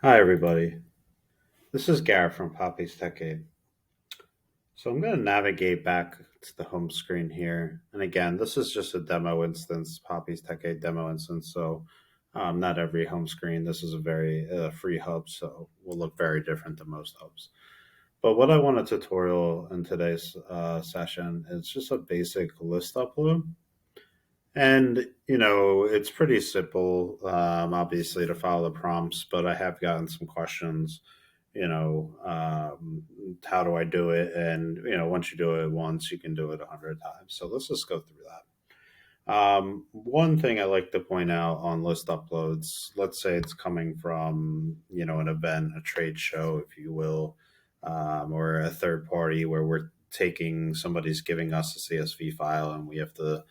Hi, everybody. This is Garrett from Poppy's Tech Aid. So I'm going to navigate back to the home screen here. And again, this is just a demo instance, Poppy's Tech Aid demo instance. So not every home screen. This is a very free hub, so will look very different than most hubs. But what I want to tutorial in today's session is just a basic list upload. And, it's pretty simple, obviously, to follow the prompts, but I have gotten some questions, how do I do it? And, once you do it once, you can do it 100 times. So let's just go through that. One thing I like to point out on list uploads, let's say it's coming from, an event, a trade show, if you will, or a third party where we're taking somebody's giving us a CSV file and we have to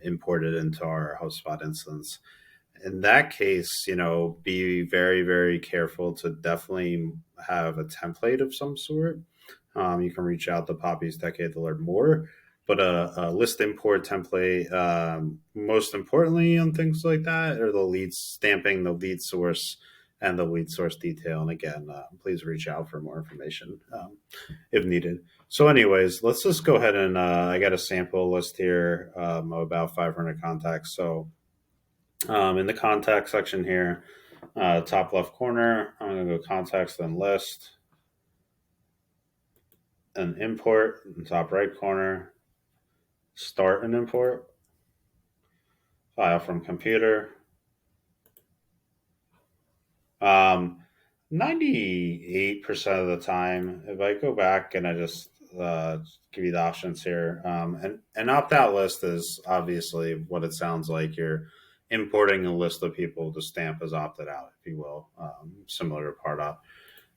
import it into our HubSpot instance. In that case, be very, very careful to definitely have a template of some sort. You can reach out to Poppy's Decade to learn more, but a list import template, most importantly on things like that, are the leads, stamping the lead source and the lead source detail. And again, please reach out for more information if needed. So, anyways, let's just go ahead and I got a sample list here of about 500 contacts. So, in the contact section here, top left corner, I'm going to go contacts, then list, and import. In top right corner, start and import, file from computer. 98% of the time, if I go back and I just give you the options here, and opt out list is obviously what it sounds like. You're importing a list of people to stamp as opted out, if you will, similar to Pardot.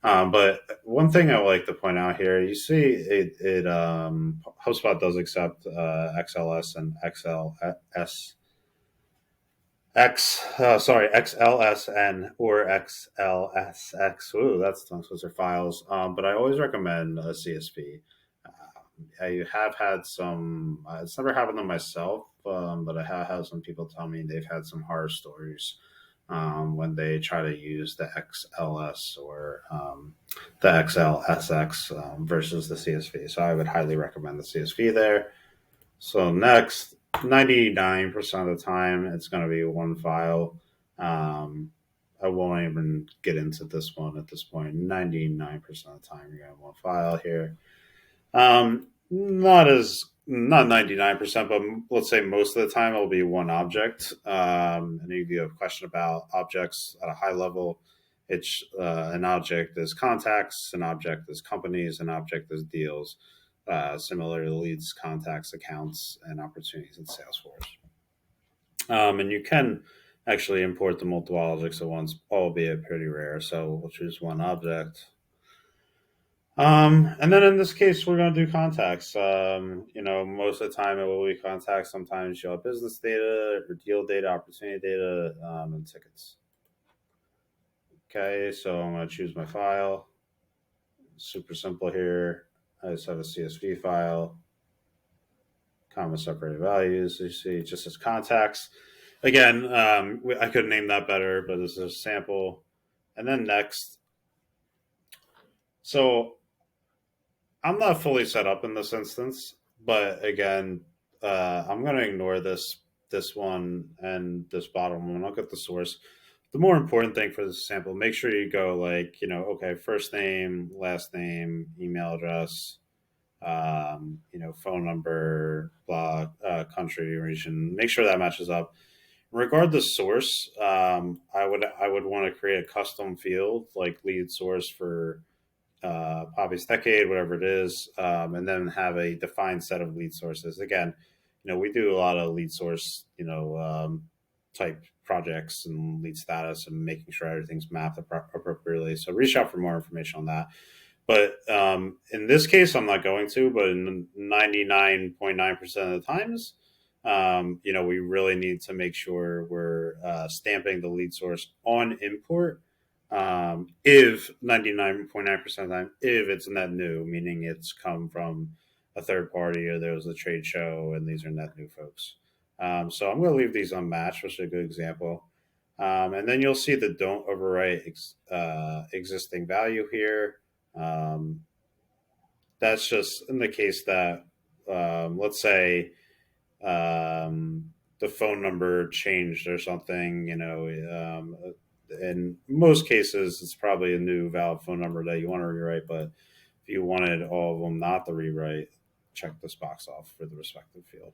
But one thing I would like to point out here, you see HubSpot does accept XLS and XLS XLSN or XLSX. Ooh, that's tongue twister files. But I always recommend a CSV. I have had some. It's never happened to myself, but I have had some people tell me they've had some horror stories when they try to use the XLS or the XLSX versus the CSV. So I would highly recommend the CSV there. So next, 99% of the time, it's going to be one file. I won't even get into this one at this point. 99% of the time, you're going to have one file here. Not 99%, but let's say most of the time it'll be one object. And if you have a question about objects at a high level, it's an object is contacts, an object is companies, an object is deals. Similar to leads, contacts, accounts, and opportunities in Salesforce. And you can actually import the multiple objects at once, albeit pretty rare. So we'll choose one object. And then in this case, we're going to do contacts. Most of the time it will be contacts. Sometimes you'll have business data or deal data, opportunity data, and tickets. Okay, so I'm going to choose my file. Super simple here. I just have a CSV file, comma separated values. You see, just as contacts. Again, I could name that better, but this is a sample. And then next. So I'm not fully set up in this instance, but again, I'm going to ignore this one and this bottom one. I'll get the source. The more important thing for this sample, make sure you go okay, first name, last name, email address, phone number, blah, country, region. Make sure that matches up. In regard to source, I would want to create a custom field like lead source for Poppy's Decade, whatever it is, and then have a defined set of lead sources. Again, we do a lot of lead source, type projects and lead status and making sure everything's mapped appropriately. So reach out for more information on that. But in this case, I'm not going to. But in 99.9% of the times, we really need to make sure we're stamping the lead source on import. If 99.9% of the time, if it's net new, meaning it's come from a third party or there was a trade show and these are net new folks. So I'm going to leave these unmatched, which is a good example. And then you'll see the don't overwrite existing value here. Um, that's just in the case that, let's say, the phone number changed or something, in most cases, it's probably a new valid phone number that you want to rewrite. But if you wanted all of them not to rewrite, check this box off for the respective field.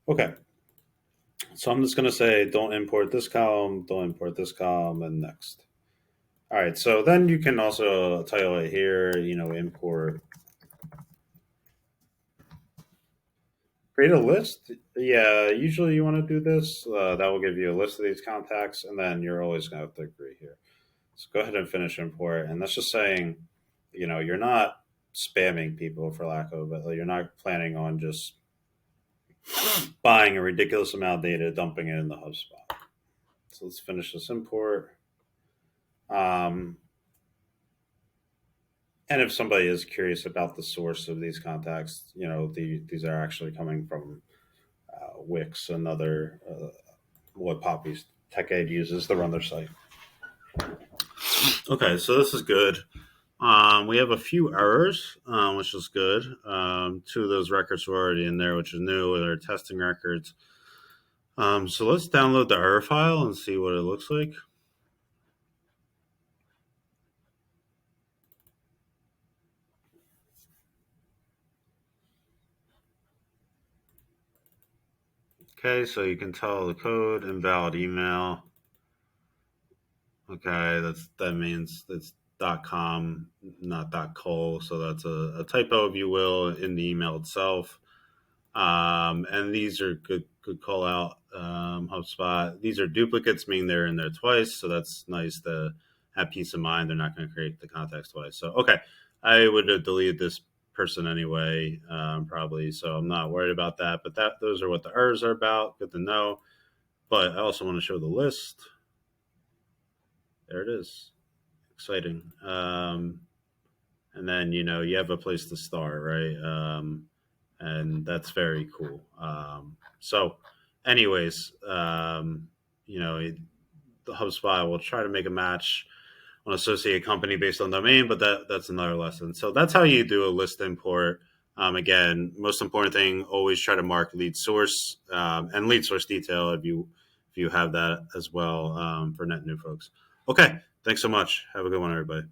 Okay. So I'm just going to say, don't import this column, don't import this column, and next. All right. So then you can also title it here, import. Create a list. Yeah, usually you want to do this. That will give you a list of these contacts, and then you're always going to have to agree here. So go ahead and finish import. And that's just saying, you're not spamming people for lack of it. You're not planning on just buying a ridiculous amount of data, dumping it in the HubSpot. So let's finish this import. Um, and if somebody is curious about the source of these contacts, these are actually coming from Wix, another what Poppy's Tech Aid uses to run their site. Okay, so this is good. We have a few errors, which is good. Two of those records were already in there, which is new. They're testing records. So let's download the error file and see what it looks like. Okay, so you can tell the code, invalid email. Okay, that means it's .com, not .co. So that's a typo, if you will, in the email itself. And these are good call out, HubSpot. These are duplicates, meaning they're in there twice. So that's nice to have peace of mind. They're not going to create the context twice. So, okay, I would have deleted this person anyway, probably. So I'm not worried about that. But those are what the errors are about. Good to know. But I also want to show the list. There it is. Exciting. And then, you have a place to start, right? And that's very cool. So, anyways, the HubSpot will try to make a match on associated company based on domain, but that's another lesson. So that's how you do a list import. Again, most important thing, always try to mark lead source and lead source detail if you have that as well, for net new folks. Okay, thanks so much. Have a good one, everybody.